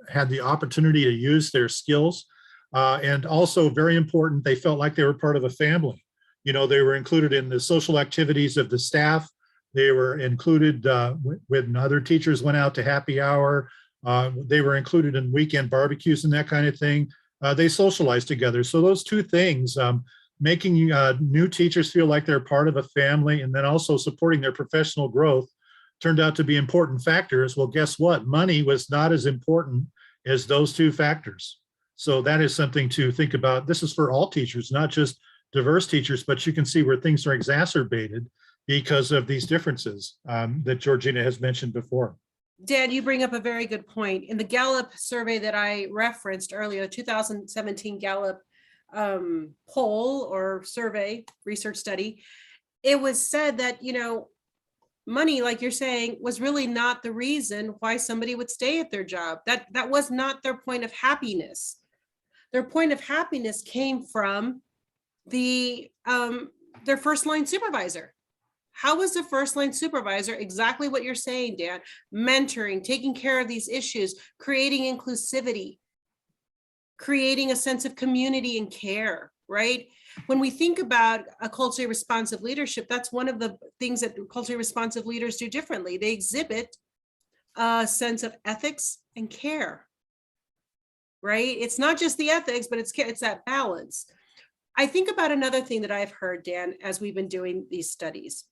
C: had the opportunity to use their skills. And also very important, they felt like they were part of a family. You know, they were included in the social activities of the staff. They were included when other teachers went out to happy hour. They were included in weekend barbecues and that kind of thing. They socialized together. So those two things, making new teachers feel like they're part of a family, and then also supporting their professional growth, turned out to be important factors. Well, guess what? Money was not as important as those two factors. So that is something to think about. This is for all teachers, not just diverse teachers, but you can see where things are exacerbated because of these differences that Georgina has mentioned before.
B: Dan, you bring up a very good point. In the Gallup survey that I referenced earlier, the 2017 Gallup poll or survey research study, it was said that, you know, money, like you're saying, was really not the reason why somebody would stay at their job. That was not their point of happiness. Their point of happiness came from their first line supervisor. How was the first line supervisor? Exactly what you're saying, Dan. Mentoring, taking care of these issues, creating inclusivity, creating a sense of community and care, right? When we think about a culturally responsive leadership, that's one of the things that culturally responsive leaders do differently. They exhibit a sense of ethics and care, right? It's not just the ethics, but it's that balance. I think about another thing that I've heard, Dan, as we've been doing these studies.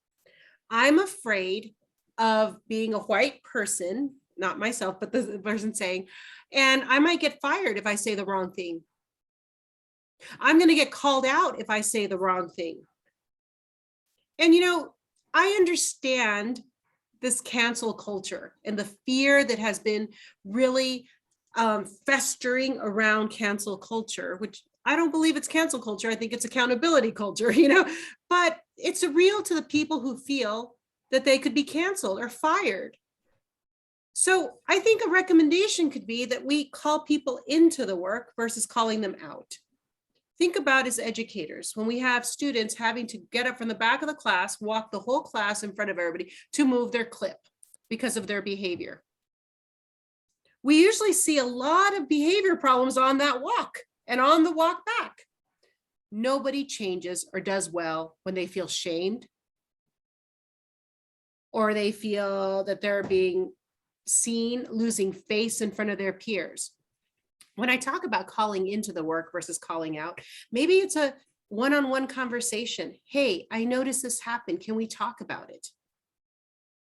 B: I'm afraid of being a white person, not myself, but the person saying, and I might get fired if I say the wrong thing. I'm going to get called out if I say the wrong thing. And, you know, I understand this cancel culture and the fear that has been really festering around cancel culture, which I don't believe it's cancel culture. I think it's accountability culture, you know, but it's real to the people who feel that they could be canceled or fired. So I think a recommendation could be that we call people into the work versus calling them out. Think about as educators, when we have students having to get up from the back of the class, walk the whole class in front of everybody to move their clip because of their behavior. We usually see a lot of behavior problems on that walk and on the walk back. Nobody changes or does well when they feel shamed or they feel that they're being seen losing face in front of their peers. When I talk about calling into the work versus calling out, maybe it's a one-on-one conversation. Hey, I noticed this happened. Can we talk about it?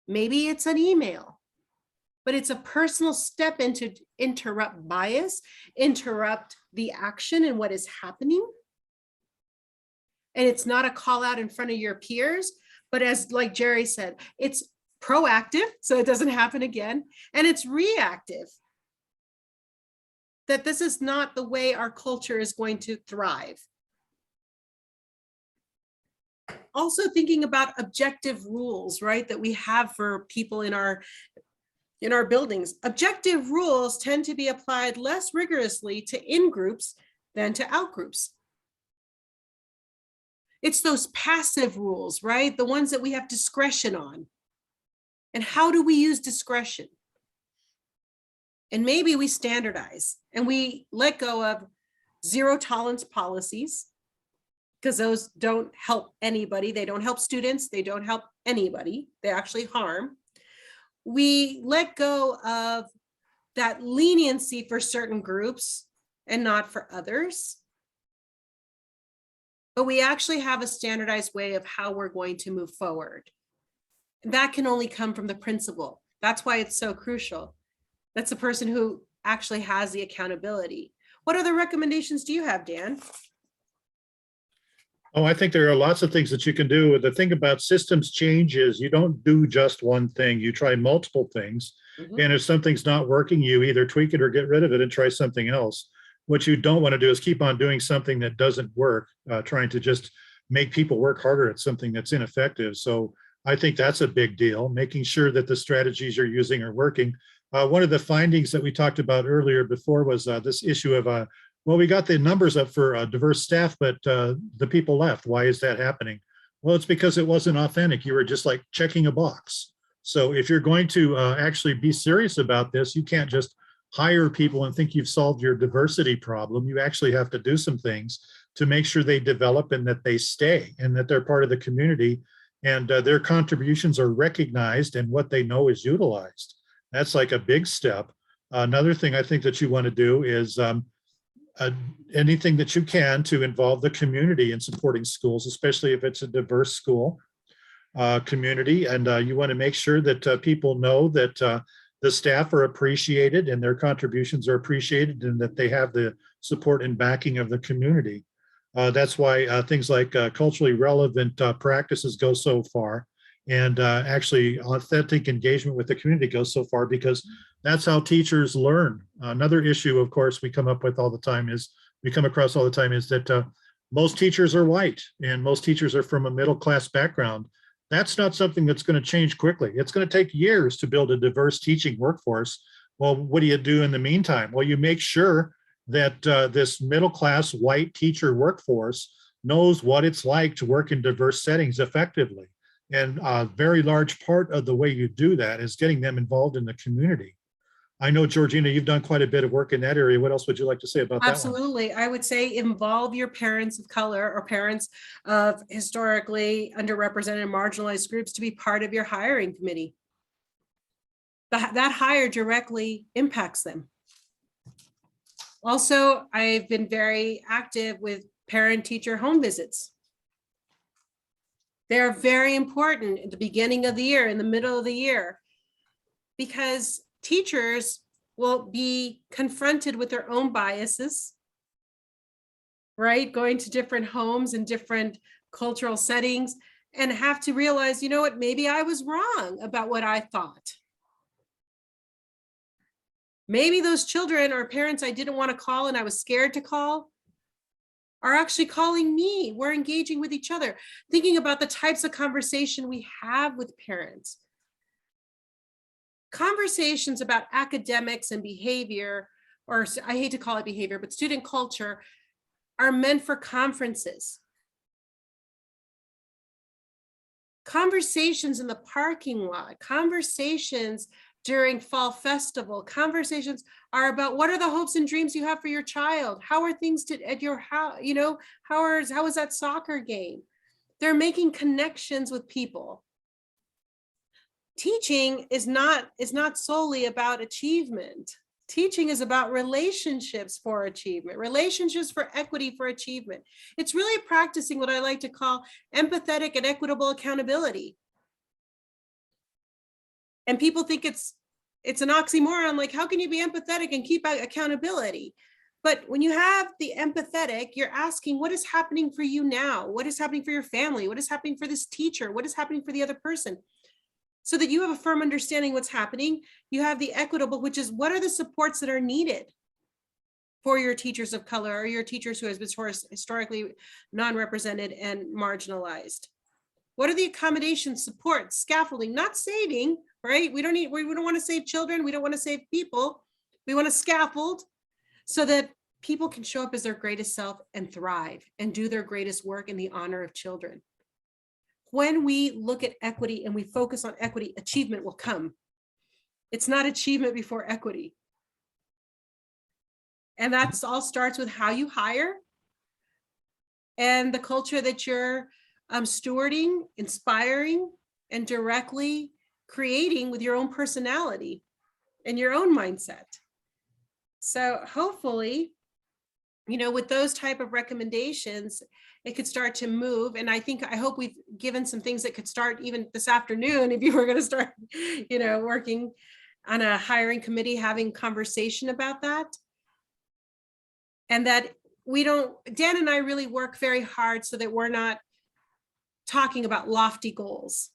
B: Maybe it's an email, but it's a personal step into interrupt bias, interrupt the action and what is happening. And it's not a call out in front of your peers, but as like Jerry said, it's proactive, so it doesn't happen again. And it's reactive, that this is not the way our culture is going to thrive. Also thinking about objective rules, right, that we have for people in our buildings. Objective rules tend to be applied less rigorously to in-groups than to out-groups. It's those passive rules, right? The ones that we have discretion on. And how do we use discretion? And maybe we standardize and we let go of zero tolerance policies, because those don't help anybody. They don't help students. They don't help anybody. They actually harm. We let go of that leniency for certain groups and not for others. But we actually have a standardized way of how we're going to move forward. That can only come from the principal. That's why it's so crucial. That's the person who actually has the accountability. What other recommendations do you have, Dan?
C: Oh, I think there are lots of things that you can do. The thing about systems change is you don't do just one thing. You try multiple things.
B: Mhm.
C: And if something's not working, you either tweak it or get rid of it and try something else. What you don't want to do is keep on doing something that doesn't work, trying to just make people work harder at something that's ineffective. So I think that's a big deal, making sure that the strategies you're using are working. One of the findings that we talked about earlier before was this issue of, well, we got the numbers up for diverse staff, but the people left. Why is that happening? Well, it's because it wasn't authentic. You were just like checking a box. So if you're going to actually be serious about this, you can't just hire people and think you've solved your diversity problem. You actually have to do some things to make sure they develop and that they stay and that they're part of the community and their contributions are recognized and what they know is utilized. That's like a big step. Another thing I think that you want to do is anything that you can to involve the community in supporting schools, especially if it's a diverse school community. And you want to make sure that people know that the staff are appreciated and their contributions are appreciated and that they have the support and backing of the community. That's why things like culturally relevant practices go so far, and actually authentic engagement with the community goes so far, because that's how teachers learn. Another issue, of course, we come across all the time is that most teachers are white and most teachers are from a middle-class background. That's not something that's going to change quickly. It's going to take years to build a diverse teaching workforce. Well, what do you do in the meantime? Well, you make sure that this middle-class white teacher workforce knows what it's like to work in diverse settings effectively. And a very large part of the way you do that is getting them involved in the community. I know, Georgina, you've done quite a bit of work in that area. What else would you like to say about that one?
B: Absolutely. I would say involve your parents of color or parents of historically underrepresented marginalized groups to be part of your hiring committee. That hire directly impacts them. Also, I've been very active with parent-teacher home visits. They're very important at the beginning of the year, in the middle of the year, because teachers will be confronted with their own biases, right? Going to different homes and different cultural settings and have to realize, you know what, maybe I was wrong about what I thought. Maybe those children or parents I didn't want to call and I was scared to call are actually calling me. We're engaging with each other, thinking about the types of conversation we have with parents. Conversations about academics and behavior, or I hate to call it behavior, but student culture, are meant for conferences. Conversations in the parking lot, conversations during fall festival, conversations are about what are the hopes and dreams you have for your child? How are things at your house? You know, how is that soccer game? They're making connections with people. Teaching is not solely about achievement. Teaching is about relationships for achievement, relationships for equity for achievement. It's really practicing what I like to call empathetic and equitable accountability. And people think it's an oxymoron, like how can you be empathetic and keep accountability? But when you have the empathetic, you're asking, what is happening for you now? What is happening for your family? What is happening for this teacher? What is happening for the other person? So that you have a firm understanding what's happening. You have the equitable, which is what are the supports that are needed for your teachers of color or your teachers who has been historically non-represented and marginalized? What are the accommodations, supports, scaffolding, not saving, right? We don't want to save children. We don't want to save people. We want to scaffold so that people can show up as their greatest self and thrive and do their greatest work in the honor of children. When we look at equity and we focus on equity, achievement will come. It's not achievement before equity. And that's all starts with how you hire and the culture that you're stewarding, inspiring, and directly creating with your own personality and your own mindset. So hopefully, with those type of recommendations, it could start to move. And I hope we've given some things that could start even this afternoon, if you were going to start, working on a hiring committee, having conversation about that. And that Dan and I really work very hard so that we're not talking about lofty goals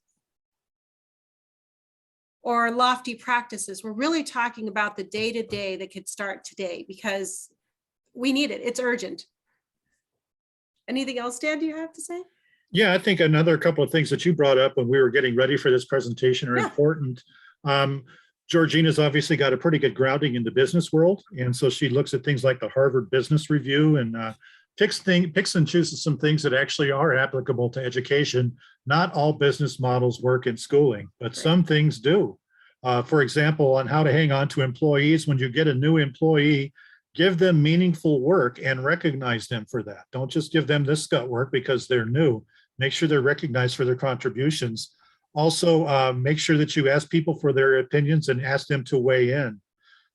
B: or lofty practices. We're really talking about the day-to-day that could start today because we need it. It's urgent. Anything else, Dan, do you have to say?
C: Yeah, I think another couple of things that you brought up when we were getting ready for this presentation are important. Georgina's obviously got a pretty good grounding in the business world. And so she looks at things like the Harvard Business Review and picks and chooses some things that actually are applicable to education. Not all business models work in schooling, but some things do. For example, on how to hang on to employees. When you get a new employee, give them meaningful work and recognize them for that. Don't just give them this gut work because they're new. Make sure they're recognized for their contributions. Also, make sure that you ask people for their opinions and ask them to weigh in.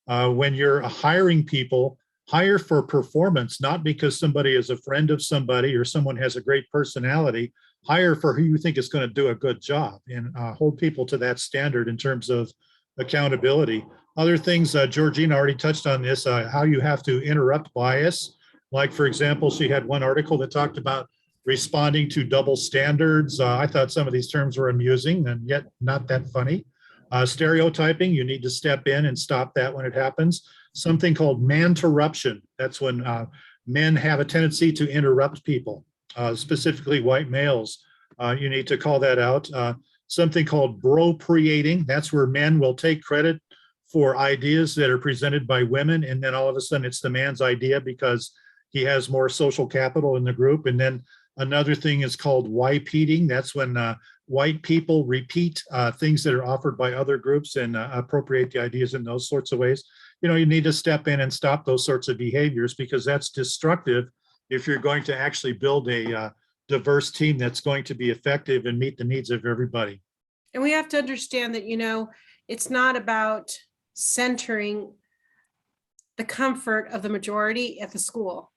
C: When you're hiring people, hire for performance, not because somebody is a friend of somebody or someone has a great personality. Hire for who you think is going to do a good job, and hold people to that standard in terms of accountability. Other things, Georgina already touched on this, how you have to interrupt bias. Like, for example, she had one article that talked about responding to double standards. I thought some of these terms were amusing and yet not that funny. Stereotyping, you need to step in and stop that when it happens. Something called man-terruption. That's when men have a tendency to interrupt people, specifically white males. You need to call that out. Something called bropriating. That's where men will take credit for ideas that are presented by women, and then all of a sudden it's the man's idea because he has more social capital in the group. And then another thing is called white-peating. That's when white people repeat things that are offered by other groups and appropriate the ideas in those sorts of ways. You need to step in and stop those sorts of behaviors because that's destructive if you're going to actually build a diverse team that's going to be effective and meet the needs of everybody.
B: And we have to understand that, it's not about centering the comfort of the majority at the school,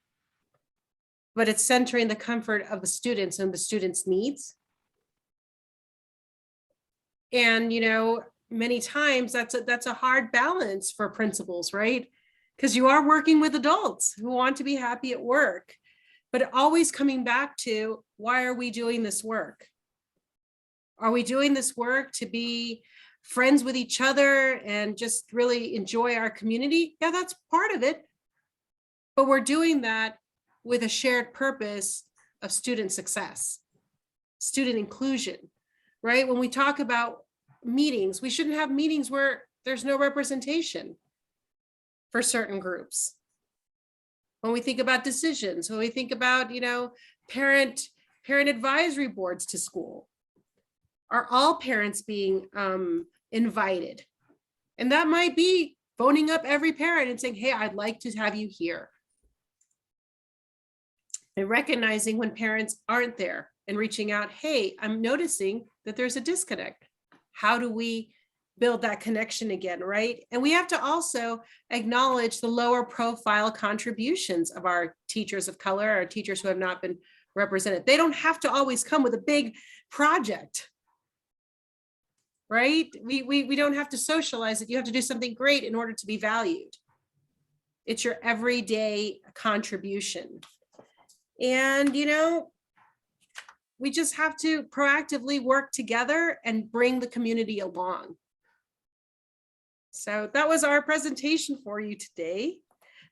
B: but it's centering the comfort of the students and the students' needs. And, many times that's a hard balance for principals, right? Because you are working with adults who want to be happy at work, but always coming back to, why are we doing this work? Are we doing this work to be friends with each other and just really enjoy our community? Yeah, that's part of it. But we're doing that with a shared purpose of student success, student inclusion, right? When we talk about meetings, we shouldn't have meetings where there's no representation for certain groups. When we think about decisions, when we think about, parent advisory boards to school, are all parents being invited? And that might be phoning up every parent and saying, hey, I'd like to have you here. And recognizing when parents aren't there and reaching out, hey, I'm noticing that there's a disconnect. How do we build that connection again, right? And we have to also acknowledge the lower profile contributions of our teachers of color, our teachers who have not been represented. They don't have to always come with a big project, right? We don't have to socialize it. You have to do something great in order to be valued. It's your everyday contribution. And, you know, we just have to proactively work together and bring the community along. So that was our presentation for you today.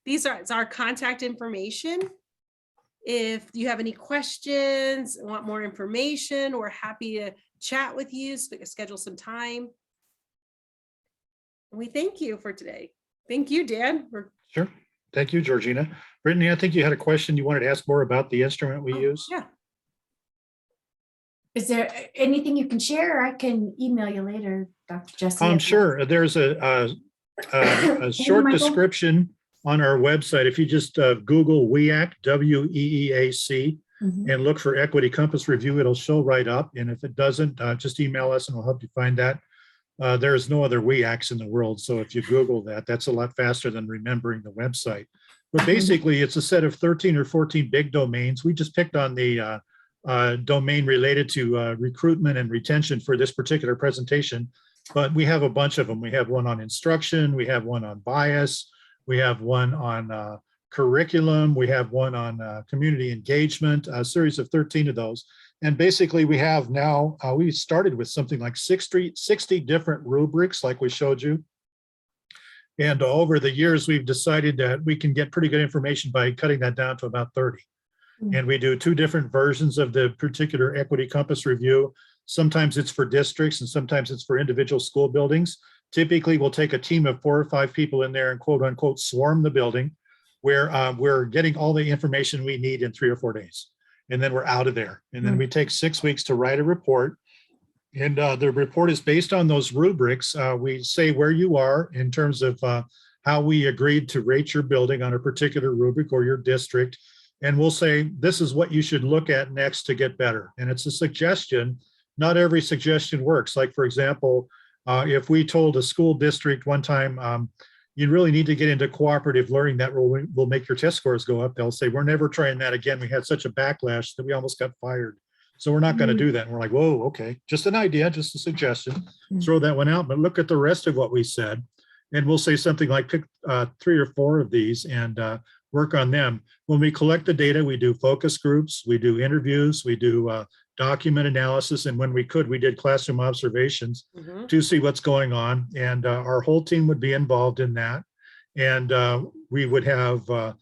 B: It's our contact information. If you have any questions, want more information, we're happy to chat with you, schedule some time. We thank you for today. Thank you, Dan.
C: Sure. Thank you, Georgina. Brittany, I think you had a question you wanted to ask more about the instrument we use.
B: Yeah.
E: Is there anything you can share? Or I can email you later, Dr. Jesse.
C: Sure. There's a short
E: Michael?
C: description on our website. If you just Google WEAC, WEEAC, and look for Equity Compass Review, it'll show right up. And if it doesn't, just email us and we'll help you find that. There's no other WEACs in the world. So if you Google that, that's a lot faster than remembering the website. But basically, it's a set of 13 or 14 big domains. We just picked on the domain related to recruitment and retention for this particular presentation, but we have a bunch of them. We have one on instruction, we have one on bias, we have one on curriculum, we have one on community engagement, a series of 13 of those. And basically we have now, we started with something like 60 different rubrics like we showed you. And over the years, we've decided that we can get pretty good information by cutting that down to about 30. And we do 2 different versions of the particular Equity Compass Review. Sometimes it's for districts and sometimes it's for individual school buildings. Typically, we'll take a team of 4 or 5 people in there and quote unquote swarm the building where we're getting all the information we need in 3 or 4 days. And then we're out of there. And then we take 6 weeks to write a report. And the report is based on those rubrics. We say where you are in terms of how we agreed to rate your building on a particular rubric or your district. And we'll say, this is what you should look at next to get better. And it's a suggestion. Not every suggestion works. Like, for example, if we told a school district one time, you really need to get into cooperative learning, that will make your test scores go up. They'll say, we're never trying that again. We had such a backlash that we almost got fired. So we're not going to do that. And we're like, whoa, okay, just an idea, just a suggestion. Throw that one out, but look at the rest of what we said. And we'll say something like pick 3 or 4 of these and work on them. When we collect the data, we do focus groups, we do interviews, we do document analysis. And when we could, we did classroom observations to see what's going on. And our whole team would be involved in that. And we would have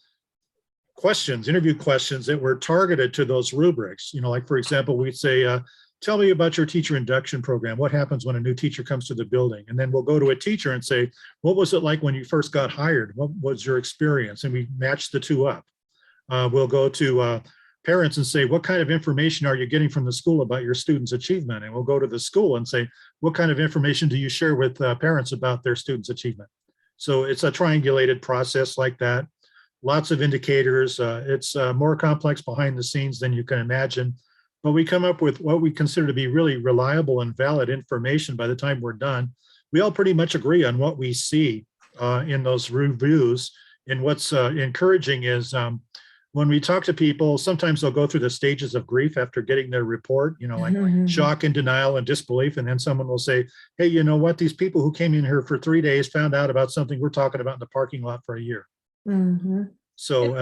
C: questions, interview questions that were targeted to those rubrics. You know, like, for example, we'd say, tell me about your teacher induction program. What happens when a new teacher comes to the building? And then we'll go to a teacher and say, what was it like when you first got hired? What was your experience? And we match the 2 up. We'll go to parents and say, what kind of information are you getting from the school about your students' achievement? And we'll go to the school and say, what kind of information do you share with parents about their students' achievement? So it's a triangulated process like that. Lots of indicators. It's more complex behind the scenes than you can imagine. But we come up with what we consider to be really reliable and valid information by the time we're done. We all pretty much agree on what we see in those reviews. And what's encouraging is when we talk to people, sometimes they'll go through the stages of grief after getting their report, you know, like shock and denial and disbelief. And then someone will say, hey, you know what? These people who came in here for 3 days found out about something we're talking about in the parking lot for a year. So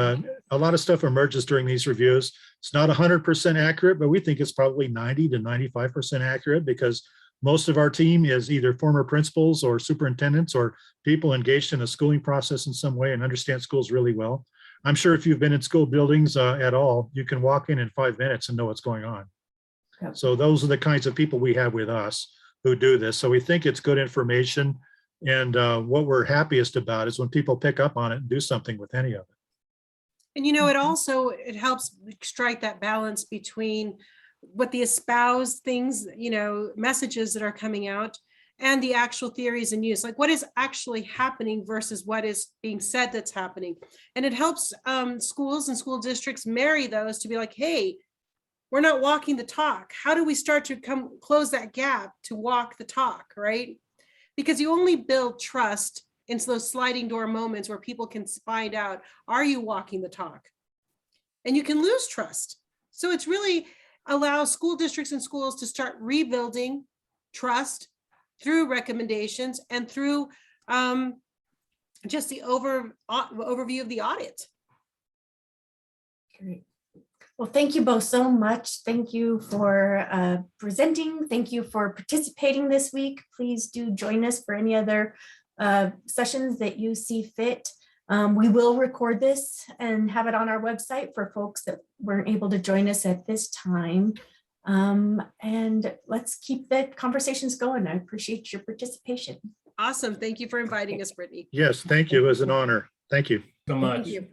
C: a lot of stuff emerges during these reviews. It's not 100% accurate, but we think it's probably 90 to 95% accurate because most of our team is either former principals or superintendents or people engaged in a schooling process in some way and understand schools really well. I'm sure if you've been in school buildings at all, you can walk in 5 minutes and know what's going on. So those are the kinds of people we have with us who do this. So we think it's good information. And what we're happiest about is when people pick up on it and do something with any of it.
B: And, you know, it helps strike that balance between what the espoused things, you know, messages that are coming out and the actual theories in use, like what is actually happening versus what is being said that's happening. And it helps schools and school districts marry those to be like, hey, we're not walking the talk. How do we start to close that gap to walk the talk, right? Because you only build trust in those sliding door moments where people can find out, are you walking the talk? And you can lose trust. So it's really allows school districts and schools to start rebuilding trust through recommendations and through just the overview of the audit.
E: Great. Well, thank you both so much. Thank you for presenting. Thank you for participating this week. Please do join us for any other sessions that you see fit. We will record this and have it on our website for folks that weren't able to join us at this time. And let's keep the conversations going. I appreciate your participation.
B: Awesome. Thank you for inviting us, Brittany.
C: Yes, thank you. It was an honor. Thank you.
A: So much.
B: Thank you.